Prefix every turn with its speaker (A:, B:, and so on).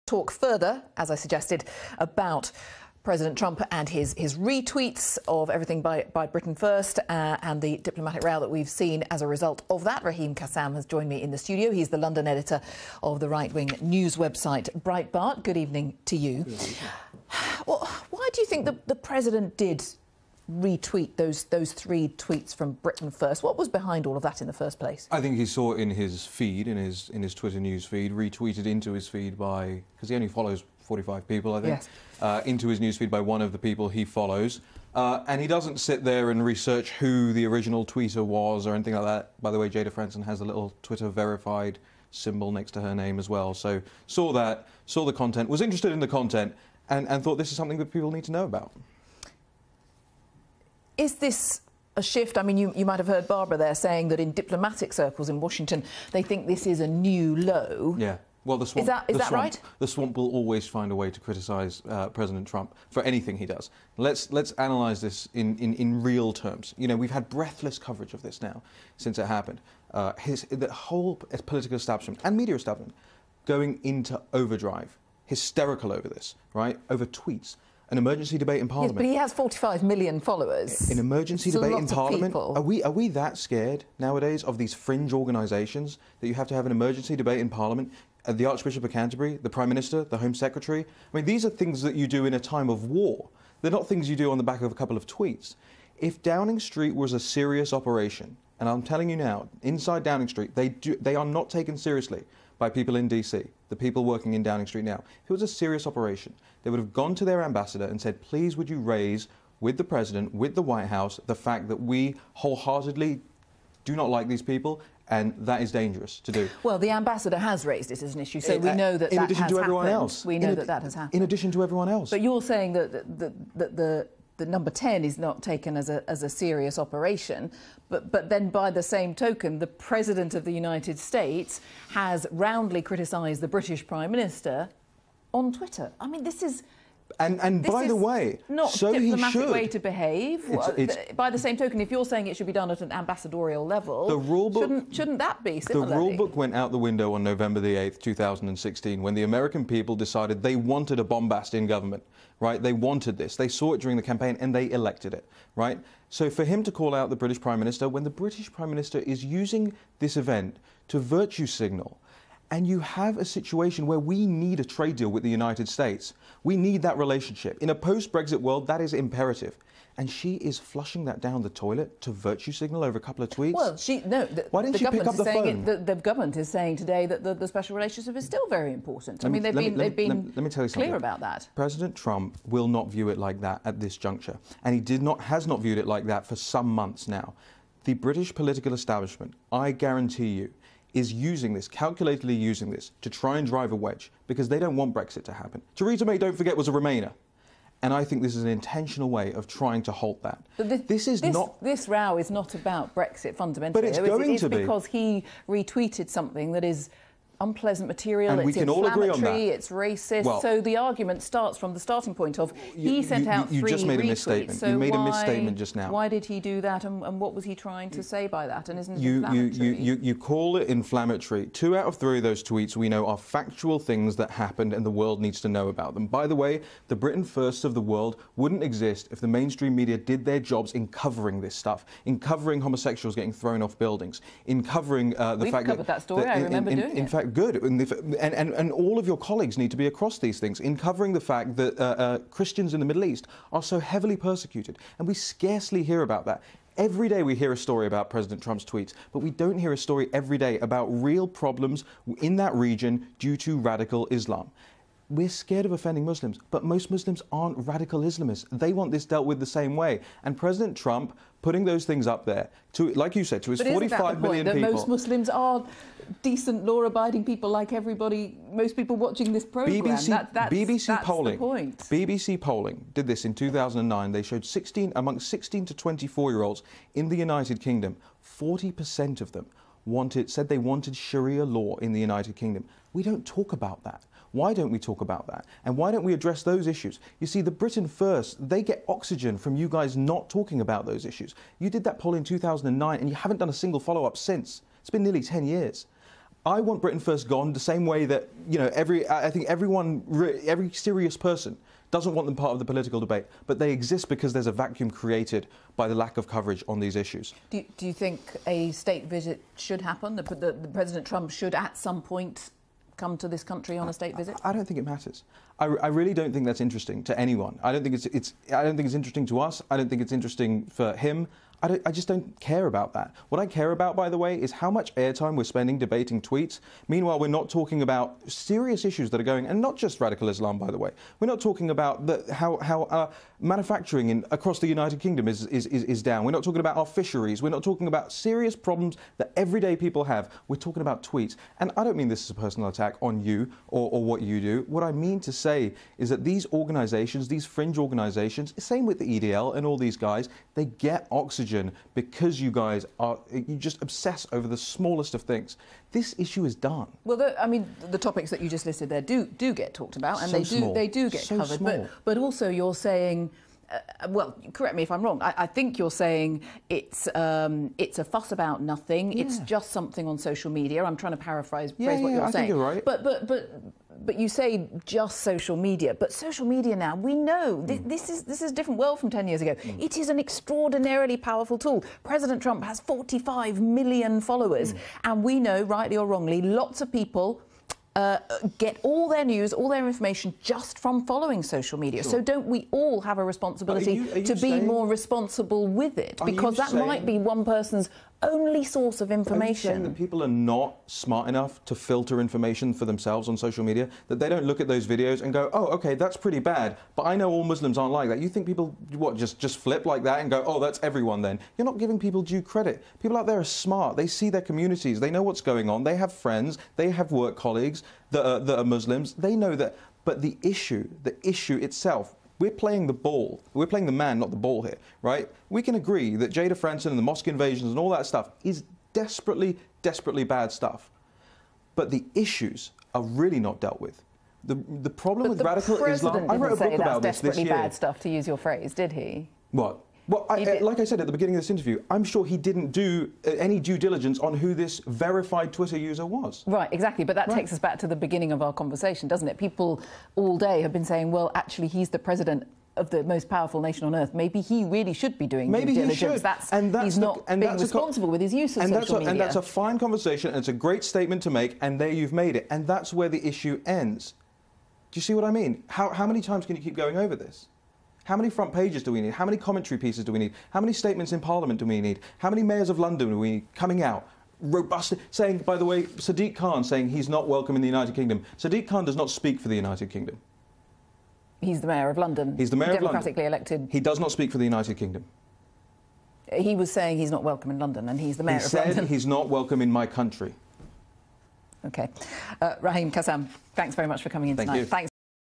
A: talk further, as I suggested, about President Trump and his retweets of everything by Britain First and the diplomatic row that we've seen as a result of that. Raheem Kassam has joined me in the studio. He's the London editor of the right-wing news website Breitbart. Good evening to you. Well, why do you think the President did retweet those three tweets from Britain First? What was behind all of that in the first place?
B: I think he saw it in his feed, in his Twitter news feed, retweeted into his feed by, because he only follows 45 people, I think, yes. Into his newsfeed by one of the people he follows. And he doesn't sit there and research who the original tweeter was or anything like that. By the way, Jada Franson has a little Twitter verified symbol next to her name as well. So saw that, saw the content, was interested in the content, and thought this is something that people need to know about.
A: Is this a shift? I mean, you might have heard Barbara there saying that in diplomatic circles in Washington, they think this is a new low.
B: Yeah. Well, the swamp,
A: is that right?
B: The swamp will always find a way to criticise President Trump for anything he does. Let's analyse this in real terms. You know, we've had breathless coverage of this now since it happened. The whole political establishment and media establishment going into overdrive, hysterical over this, right? Over tweets. An emergency debate in Parliament.
A: Yes, but he has 45 million followers.
B: An emergency debate in Parliament. Are we that scared nowadays of these fringe organisations that you have to have an emergency debate in Parliament? The Archbishop of Canterbury, the Prime Minister, the Home Secretary. I mean, these are things that you do in a time of war. They're not things you do on the back of a couple of tweets. If Downing Street was a serious operation, and I'm telling you now, inside Downing Street, they are not taken seriously by people in DC, the people working in Downing Street now. If it was a serious operation, they would have gone to their ambassador and said, please would you raise with the President, with the White House, the fact that we wholeheartedly do not like these people, and that is dangerous to do.
A: Well, the ambassador has raised it as an issue, so we know that that has happened.
B: In addition to everyone else.
A: We know that has happened.
B: In addition to everyone else.
A: But you're saying that the number 10 is not taken as a serious operation, but then by the same token, the President of the United States has roundly criticised the British Prime Minister on Twitter. I mean, this is...
B: And by the way,
A: not
B: so
A: diplomatic way to behave. By the same token, if you're saying it should be done at an ambassadorial level,
B: the rule book,
A: shouldn't that be similarly?
B: The rule book went out the window on November the 8th, 2016, when the American people decided they wanted a bombast in government, right? They wanted this. They saw it during the campaign and they elected it, right? So for him to call out the British Prime Minister, when the British Prime Minister is using this event to virtue signal, and you have a situation where we need a trade deal with the United States. We need that relationship. In a post-Brexit world, that is imperative. And she is flushing that down the toilet to virtue signal over a couple of tweets?
A: Well,
B: why didn't she pick up the phone?
A: The government is saying today that the special relationship is still very important. I mean, they've been clear about that.
B: President Trump will not view it like that at this juncture. And he has not viewed it like that for some months now. The British political establishment, I guarantee you, is using this, calculatedly using this, to try and drive a wedge, because they don't want Brexit to happen. Theresa May, don't forget, was a Remainer. And I think this is an intentional way of trying to halt that.
A: But this row is not about Brexit fundamentally.
B: But it's going to be.
A: It's because he retweeted something that is unpleasant material,
B: and
A: it's inflammatory, it's racist. Well, so the argument starts from the starting point of he sent out three retweets.
B: You just made a misstatement.
A: So
B: you made a misstatement just now.
A: Why did he do that, and what was he trying to say by that? And isn't it inflammatory?
B: You call it inflammatory. 2 out of 3 of those tweets we know are factual things that happened and the world needs to know about them. By the way, the Britain First of the world wouldn't exist if the mainstream media did their jobs in covering this stuff, in covering homosexuals getting thrown off buildings, in covering the fact that...
A: We've covered that story, I remember doing it.
B: In fact, good. And all of your colleagues need to be across these things in covering the fact that Christians in the Middle East are so heavily persecuted. And we scarcely hear about that. Every day we hear a story about President Trump's tweets, but we don't hear a story every day about real problems in that region due to radical Islam. We're scared of offending Muslims, but most Muslims aren't radical Islamists. They want this dealt with the same way. And President Trump putting those things up there, to, like you said, to his 45 million people...
A: But most Muslims are decent, law-abiding people like everybody, most people watching this programme. That's
B: polling,
A: the point.
B: BBC polling did this in 2009. They showed amongst 16 to 24-year-olds in the United Kingdom, 40% of them said they wanted Sharia law in the United Kingdom. We don't talk about that. Why don't we talk about that? And why don't we address those issues? You see, the Britain First, they get oxygen from you guys not talking about those issues. You did that poll in 2009 and you haven't done a single follow-up since. It's been nearly 10 years. I want Britain First gone the same way that, you know, I think every serious person doesn't want them part of the political debate, but they exist because there's a vacuum created by the lack of coverage on these issues.
A: Do you think a state visit should happen? The President Trump should at some point come to this country on a state visit?
B: I don't think it matters. I really don't think that's interesting to anyone. I don't think it's interesting to us. I don't think it's interesting for him. I just don't care about that. What I care about, by the way, is how much airtime we're spending debating tweets. Meanwhile, we're not talking about serious issues that are going, and not just radical Islam, by the way. We're not talking about how manufacturing across the United Kingdom is down. We're not talking about our fisheries. We're not talking about serious problems that everyday people have. We're talking about tweets. And I don't mean this as a personal attack on you or what you do. What I mean to say is that these organisations, these fringe organisations, same with the EDL and all these guys, they get oxygen because you guys you just obsess over the smallest of things. This issue is done.
A: Well, I mean, the topics that you just listed there do get talked about, and they do get covered. But also, you're saying, well, correct me if I'm wrong. I think you're saying it's a fuss about nothing. Yeah. It's just something on social media. I'm trying to paraphrase what you're saying.
B: I think you're right.
A: But you say just social media. But social media now, we know this is a different world from 10 years ago. It is an extraordinarily powerful tool. President Trump has 45 million followers, and we know, rightly or wrongly, lots of people get all their news, all their information just from following social media. Sure. So don't we all have a responsibility to be more responsible with it? Because that might be one person's only source of information.
B: Are you saying that people are not smart enough to filter information for themselves on social media? That they don't look at those videos and go, oh, OK, that's pretty bad, but I know all Muslims aren't like that. You think people, just flip like that and go, oh, that's everyone then? You're not giving people due credit. People out there are smart. They see their communities. They know what's going on. They have friends. They have work colleagues that are Muslims. They know that. But the issue itself, we're playing the ball. We're playing the man, not the ball here, right? We can agree that Jada Franson and the mosque invasions and all that stuff is desperately, desperately bad stuff. But the issues are really not dealt with. The problem with radical Islam... I wrote a book about this year.
A: Desperately bad stuff, to use your phrase, did he?
B: What? Well, like I said at the beginning of this interview, I'm sure he didn't do any due diligence on who this verified Twitter user was.
A: Right, exactly. But that takes us back to the beginning of our conversation, doesn't it? People all day have been saying, well, actually, he's the president of the most powerful nation on earth. Maybe he really should be doing due diligence. He's not being responsible with his use of social media.
B: And that's a fine conversation, and it's a great statement to make, and there you've made it. And that's where the issue ends. Do you see what I mean? How many times can you keep going over this? How many front pages do we need? How many commentary pieces do we need? How many statements in Parliament do we need? How many mayors of London do we need coming out robustly saying, by the way, Sadiq Khan saying he's not welcome in the United Kingdom. Sadiq Khan does not speak for the United Kingdom.
A: He's the mayor of London.
B: He's the mayor of London.
A: Democratically elected.
B: He does not speak for the United Kingdom.
A: He was saying he's not welcome in London, and he's the mayor of London.
B: He said he's not welcome in my country.
A: OK. Raheem Kassam, thanks very much for coming in tonight.
B: Thank you.
A: Thanks.